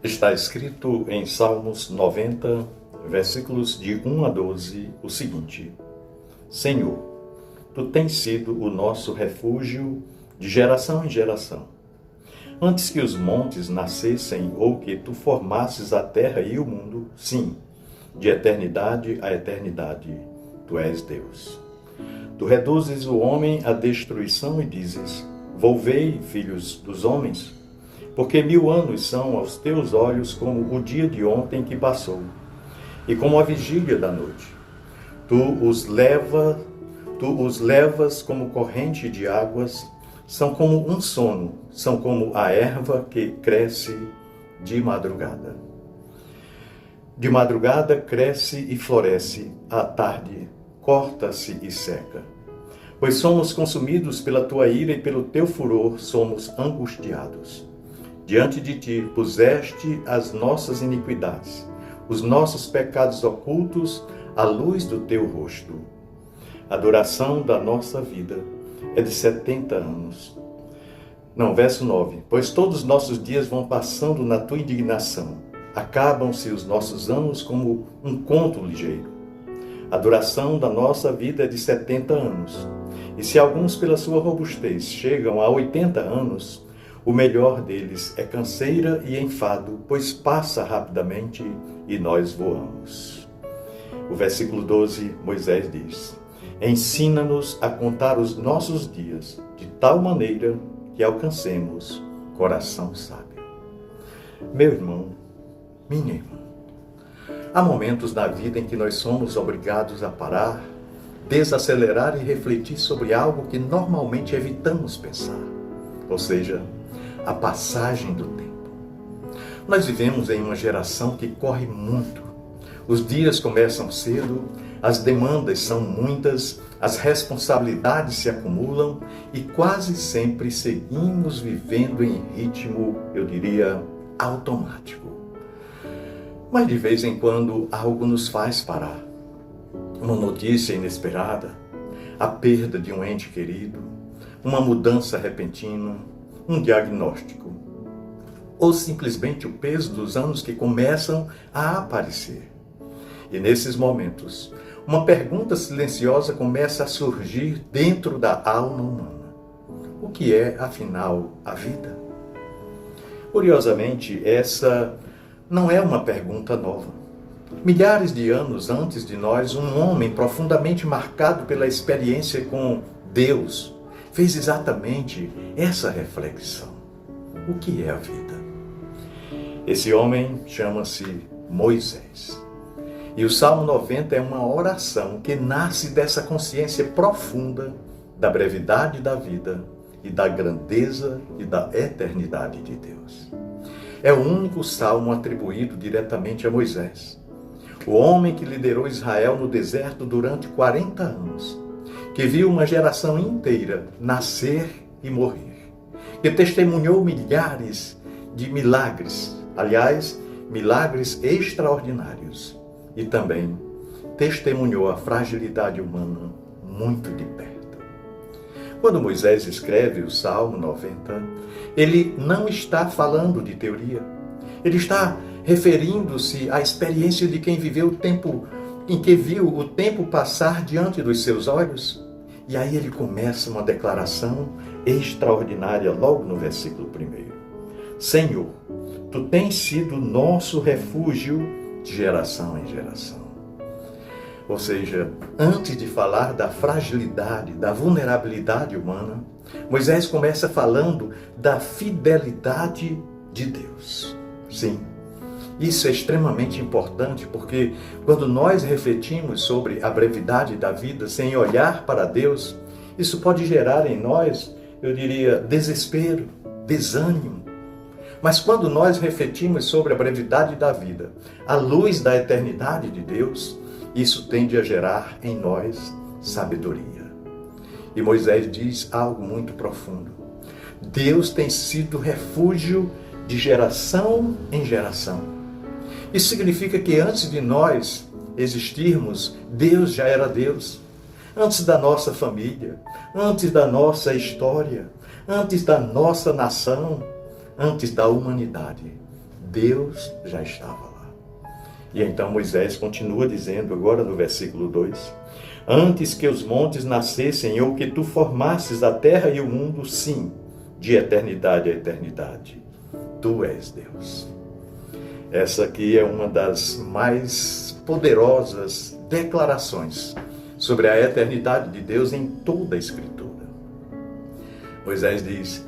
Está escrito em Salmos 90, versículos de 1 a 12, o seguinte: Senhor, Tu tens sido o nosso refúgio de geração em geração. Antes que os montes nascessem ou que Tu formasses a terra e o mundo, sim, de eternidade a eternidade, Tu és Deus. Tu reduzes o homem à destruição e dizes: Volvei, filhos dos homens, porque 1000 anos são aos teus olhos como o dia de ontem que passou, e como a vigília da noite. Tu os levas como corrente de águas, são como um sono, são como a erva que cresce de madrugada. De madrugada cresce e floresce, à tarde corta-se e seca. Pois somos consumidos pela tua ira e pelo teu furor somos angustiados. Diante de ti puseste as nossas iniquidades, os nossos pecados ocultos à luz do teu rosto. A duração da nossa vida é de 70 anos. Verso 9. Pois todos os nossos dias vão passando na tua indignação. Acabam-se os nossos anos como um conto ligeiro. A duração da nossa vida é de 70 anos. E se alguns, pela sua robustez, chegam a 80 anos, o melhor deles é canseira e enfado, pois passa rapidamente e nós voamos. O versículo 12, Moisés diz: Ensina-nos a contar os nossos dias, de tal maneira que alcancemos coração sábio. Meu irmão, minha irmã, há momentos na vida em que nós somos obrigados a parar, desacelerar e refletir sobre algo que normalmente evitamos pensar, ou seja, a passagem do tempo. Nós vivemos em uma geração que corre muito. Os dias começam cedo, as demandas são muitas, as responsabilidades se acumulam e quase sempre seguimos vivendo em ritmo, eu diria, automático. Mas de vez em quando algo nos faz parar. Uma notícia inesperada, a perda de um ente querido, uma mudança repentina, um diagnóstico, ou simplesmente o peso dos anos que começam a aparecer. E nesses momentos, uma pergunta silenciosa começa a surgir dentro da alma humana. O que é, afinal, a vida? Curiosamente, essa não é uma pergunta nova. Milhares de anos antes de nós, um homem profundamente marcado pela experiência com Deus fez exatamente essa reflexão. O que é a vida? Esse homem chama-se Moisés. E o Salmo 90 é uma oração que nasce dessa consciência profunda da brevidade da vida e da grandeza e da eternidade de Deus. É o único salmo atribuído diretamente a Moisés, o homem que liderou Israel no deserto durante 40 anos, que viu uma geração inteira nascer e morrer, que testemunhou milhares de milagres, aliás, milagres extraordinários, e também testemunhou a fragilidade humana muito de perto. Quando Moisés escreve o Salmo 90, ele não está falando de teoria. Ele está referindo-se à experiência de quem viveu o tempo em que viu o tempo passar diante dos seus olhos. E aí ele começa uma declaração extraordinária logo no versículo 1. Senhor, Tu tens sido nosso refúgio de geração em geração. Ou seja, antes de falar da fragilidade, da vulnerabilidade humana, Moisés começa falando da fidelidade de Deus. Sim, isso é extremamente importante porque quando nós refletimos sobre a brevidade da vida sem olhar para Deus, isso pode gerar em nós, eu diria, desespero, desânimo. Mas quando nós refletimos sobre a brevidade da vida, à luz da eternidade de Deus, isso tende a gerar em nós sabedoria. E Moisés diz algo muito profundo. Deus tem sido refúgio de geração em geração. Isso significa que antes de nós existirmos, Deus já era Deus. Antes da nossa família, antes da nossa história, antes da nossa nação, antes da humanidade, Deus já estava lá. E então Moisés continua dizendo, agora no versículo 2, antes que os montes nascessem ou que tu formasses a terra e o mundo, sim, de eternidade a eternidade, tu és Deus. Essa aqui é uma das mais poderosas declarações sobre a eternidade de Deus em toda a Escritura. Moisés diz,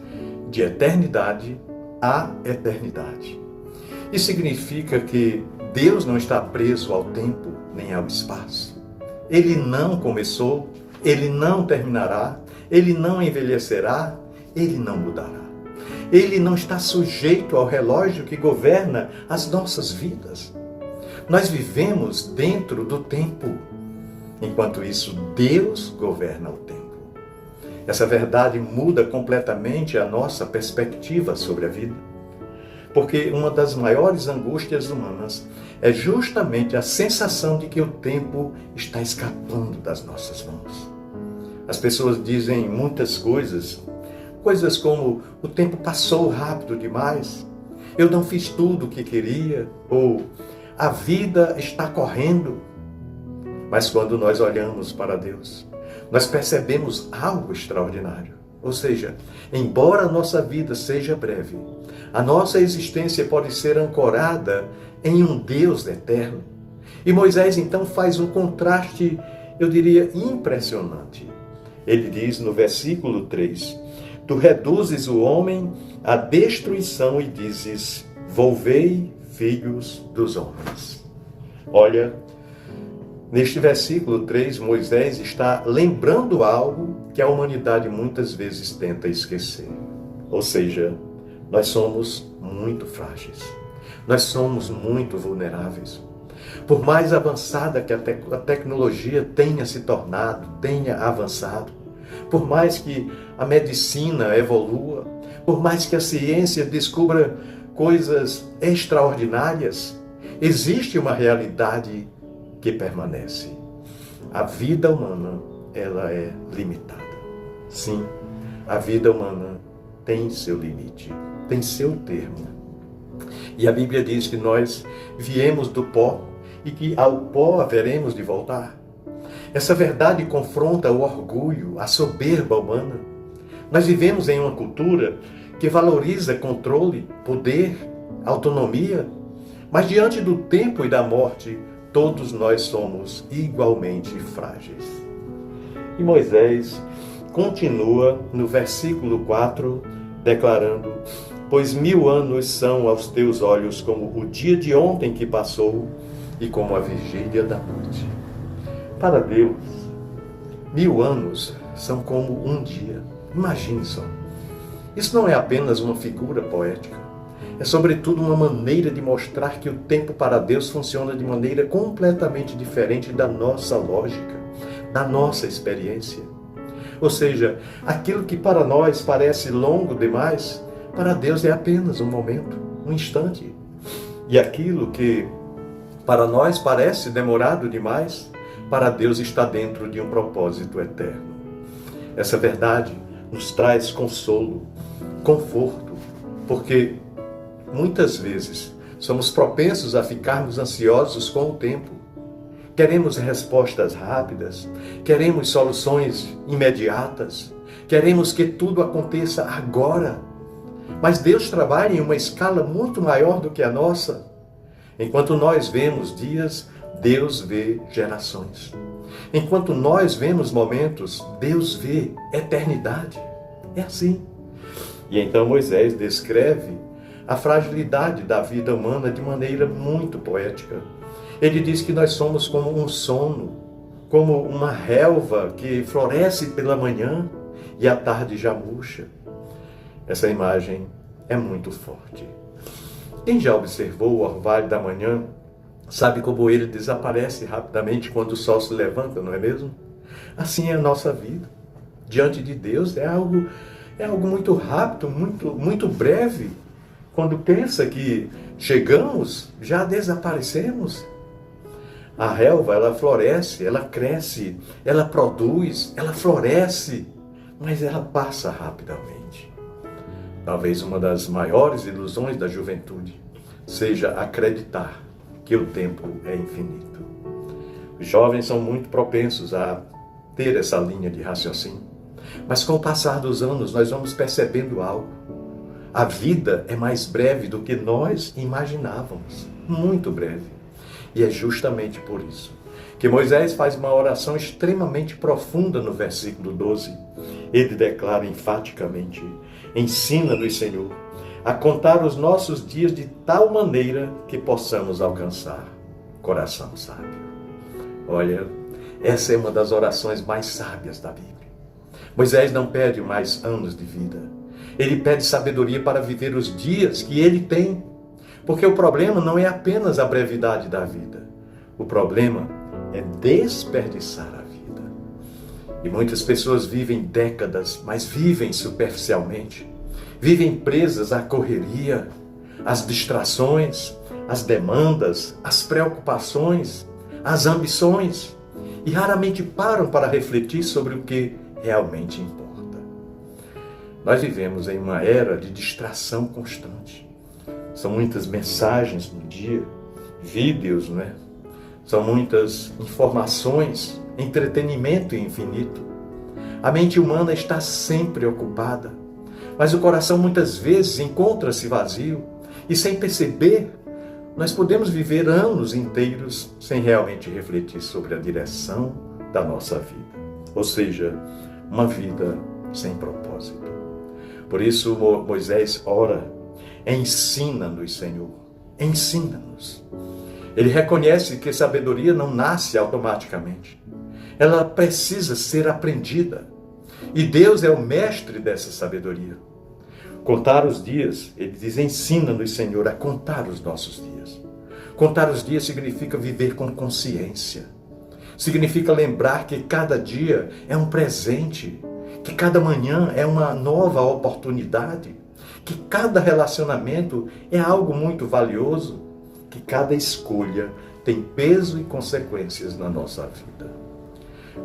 de eternidade a eternidade. Isso significa que Deus não está preso ao tempo nem ao espaço. Ele não começou, ele não terminará, ele não envelhecerá, ele não mudará. Ele não está sujeito ao relógio que governa as nossas vidas. Nós vivemos dentro do tempo. Enquanto isso, Deus governa o tempo. Essa verdade muda completamente a nossa perspectiva sobre a vida. Porque uma das maiores angústias humanas é justamente a sensação de que o tempo está escapando das nossas mãos. As pessoas dizem muitas coisas como o tempo passou rápido demais, eu não fiz tudo o que queria, ou a vida está correndo. Mas quando nós olhamos para Deus, nós percebemos algo extraordinário. Ou seja, embora a nossa vida seja breve, a nossa existência pode ser ancorada em um Deus eterno. E Moisés então faz um contraste, eu diria, impressionante. Ele diz no versículo 3, tu reduzes o homem à destruição e dizes, volvei filhos dos homens. Olha, neste versículo 3, Moisés está lembrando algo que a humanidade muitas vezes tenta esquecer. Ou seja, nós somos muito frágeis. Nós somos muito vulneráveis. Por mais avançada que a tecnologia tenha se tornado, tenha avançado, por mais que a medicina evolua, por mais que a ciência descubra coisas extraordinárias, existe uma realidade que permanece. A vida humana, ela é limitada. Sim, a vida humana tem seu limite, tem seu termo. E a Bíblia diz que nós viemos do pó e que ao pó haveremos de voltar. Essa verdade confronta o orgulho, a soberba humana. Nós vivemos em uma cultura que valoriza controle, poder, autonomia, mas diante do tempo e da morte, todos nós somos igualmente frágeis. E Moisés continua no versículo 4, declarando, pois 1000 anos são aos teus olhos como o dia de ontem que passou e como a vigília da noite. Para Deus, 1000 anos são como um dia. Imagine só. Isso não é apenas uma figura poética. É sobretudo uma maneira de mostrar que o tempo para Deus funciona de maneira completamente diferente da nossa lógica, da nossa experiência. Ou seja, aquilo que para nós parece longo demais, para Deus é apenas um momento, um instante. E aquilo que para nós parece demorado demais, para Deus está dentro de um propósito eterno. Essa verdade nos traz consolo, conforto, porque muitas vezes somos propensos a ficarmos ansiosos com o tempo. Queremos respostas rápidas, queremos soluções imediatas, queremos que tudo aconteça agora. Mas Deus trabalha em uma escala muito maior do que a nossa. Enquanto nós vemos dias, Deus vê gerações. Enquanto nós vemos momentos, Deus vê eternidade. É assim. E então Moisés descreve a fragilidade da vida humana de maneira muito poética. Ele diz que nós somos como um sono, como uma relva que floresce pela manhã e à tarde já murcha. Essa imagem é muito forte. Quem já observou o orvalho da manhã sabe como ele desaparece rapidamente quando o sol se levanta, não é mesmo? Assim é a nossa vida. Diante de Deus é algo muito rápido, muito breve. Quando pensa que chegamos, já desaparecemos. A relva, ela floresce, ela cresce, ela produz, ela floresce, mas ela passa rapidamente. Talvez uma das maiores ilusões da juventude seja acreditar que o tempo é infinito. Os jovens são muito propensos a ter essa linha de raciocínio, mas com o passar dos anos nós vamos percebendo algo. A vida é mais breve do que nós imaginávamos, muito breve. E é justamente por isso que Moisés faz uma oração extremamente profunda no versículo 12. Ele declara enfaticamente: ensina-nos, Senhor, a contar os nossos dias de tal maneira que possamos alcançar coração sábio. Olha, essa é uma das orações mais sábias da Bíblia. Moisés não pede mais anos de vida. Ele pede sabedoria para viver os dias que ele tem. Porque o problema não é apenas a brevidade da vida. O problema é desperdiçar a vida. E muitas pessoas vivem décadas, mas vivem superficialmente. Vivem presas à correria, às distrações, às demandas, às preocupações, às ambições. E raramente param para refletir sobre o que realmente importa. Nós vivemos em uma era de distração constante. São muitas mensagens no dia, vídeos, né? São muitas informações, entretenimento infinito. A mente humana está sempre ocupada, mas o coração muitas vezes encontra-se vazio e, sem perceber, nós podemos viver anos inteiros sem realmente refletir sobre a direção da nossa vida. Ou seja, uma vida sem propósito. Por isso Moisés ora: ensina-nos, Senhor, ensina-nos. Ele reconhece que sabedoria não nasce automaticamente. Ela precisa ser aprendida. E Deus é o mestre dessa sabedoria. Contar os dias, ele diz: ensina-nos, Senhor, a contar os nossos dias. Contar os dias significa viver com consciência. Significa lembrar que cada dia é um presente, que cada manhã é uma nova oportunidade, que cada relacionamento é algo muito valioso, que cada escolha tem peso e consequências na nossa vida.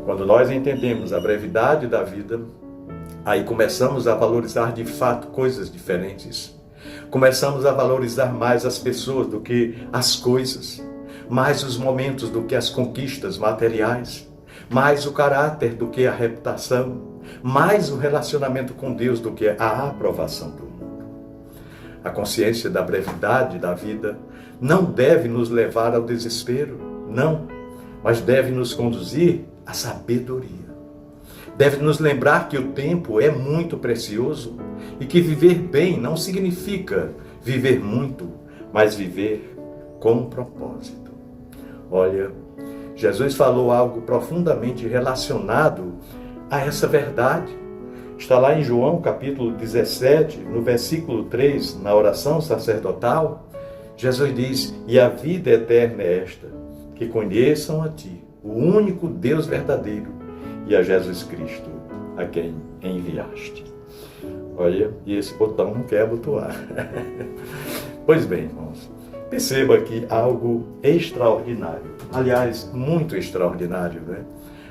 Quando nós entendemos a brevidade da vida, aí começamos a valorizar de fato coisas diferentes. Começamos a valorizar mais as pessoas do que as coisas, mais os momentos do que as conquistas materiais, mais o caráter do que a reputação, mais o relacionamento com Deus do que a aprovação do mundo. A consciência da brevidade da vida não deve nos levar ao desespero, não, mas deve nos conduzir à sabedoria. Deve nos lembrar que o tempo é muito precioso e que viver bem não significa viver muito, mas viver com propósito. Olha, Jesus falou algo profundamente relacionado a essa verdade. Está lá em João capítulo 17, no versículo 3, na oração sacerdotal, Jesus diz: e a vida eterna é esta, que conheçam a Ti, o único Deus verdadeiro, e a Jesus Cristo, a quem enviaste. Olha, e esse botão não quer abotoar. Pois bem, irmãos, perceba aqui algo extraordinário. Aliás, muito extraordinário, né?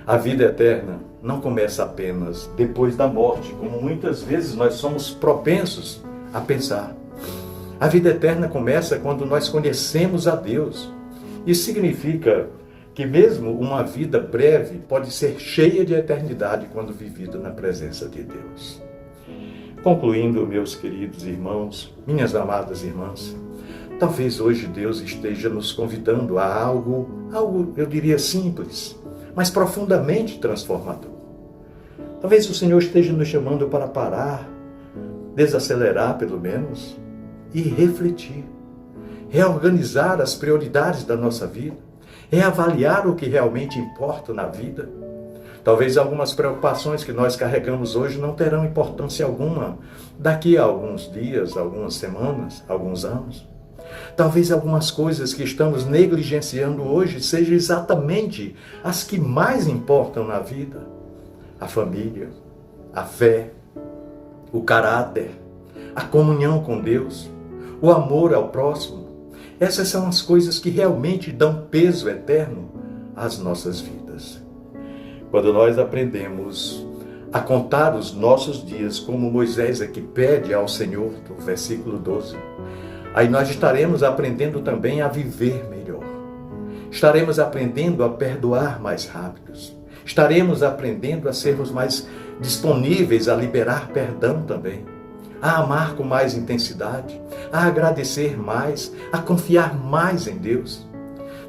A vida eterna não começa apenas depois da morte, como muitas vezes nós somos propensos a pensar. A vida eterna começa quando nós conhecemos a Deus. Isso significa que mesmo uma vida breve pode ser cheia de eternidade quando vivida na presença de Deus. Concluindo, meus queridos irmãos, minhas amadas irmãs, talvez hoje Deus esteja nos convidando a algo, eu diria simples, mas profundamente transformador. Talvez o Senhor esteja nos chamando para parar, desacelerar pelo menos, e refletir, reorganizar as prioridades da nossa vida, reavaliar o que realmente importa na vida. Talvez algumas preocupações que nós carregamos hoje não terão importância alguma daqui a alguns dias, algumas semanas, alguns anos. Talvez algumas coisas que estamos negligenciando hoje sejam exatamente as que mais importam na vida. A família, a fé, o caráter, a comunhão com Deus, o amor ao próximo. Essas são as coisas que realmente dão peso eterno às nossas vidas. Quando nós aprendemos a contar os nossos dias, como Moisés aqui pede ao Senhor, no versículo 12, Aí nós estaremos aprendendo também a viver melhor. Estaremos aprendendo a perdoar mais rápidos. Estaremos aprendendo a sermos mais disponíveis a liberar perdão também, a amar com mais intensidade, a agradecer mais, a confiar mais em Deus.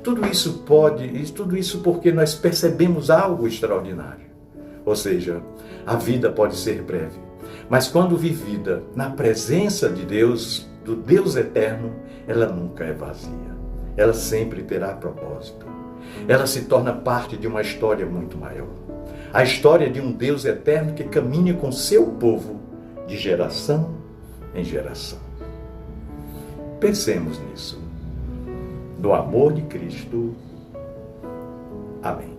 Tudo isso porque nós percebemos algo extraordinário. Ou seja, a vida pode ser breve, mas quando vivida na presença de Deus, do Deus eterno, ela nunca é vazia. Ela sempre terá propósito. Ela se torna parte de uma história muito maior. A história de um Deus eterno que caminha com seu povo de geração em geração. Pensemos nisso. No amor de Cristo. Amém.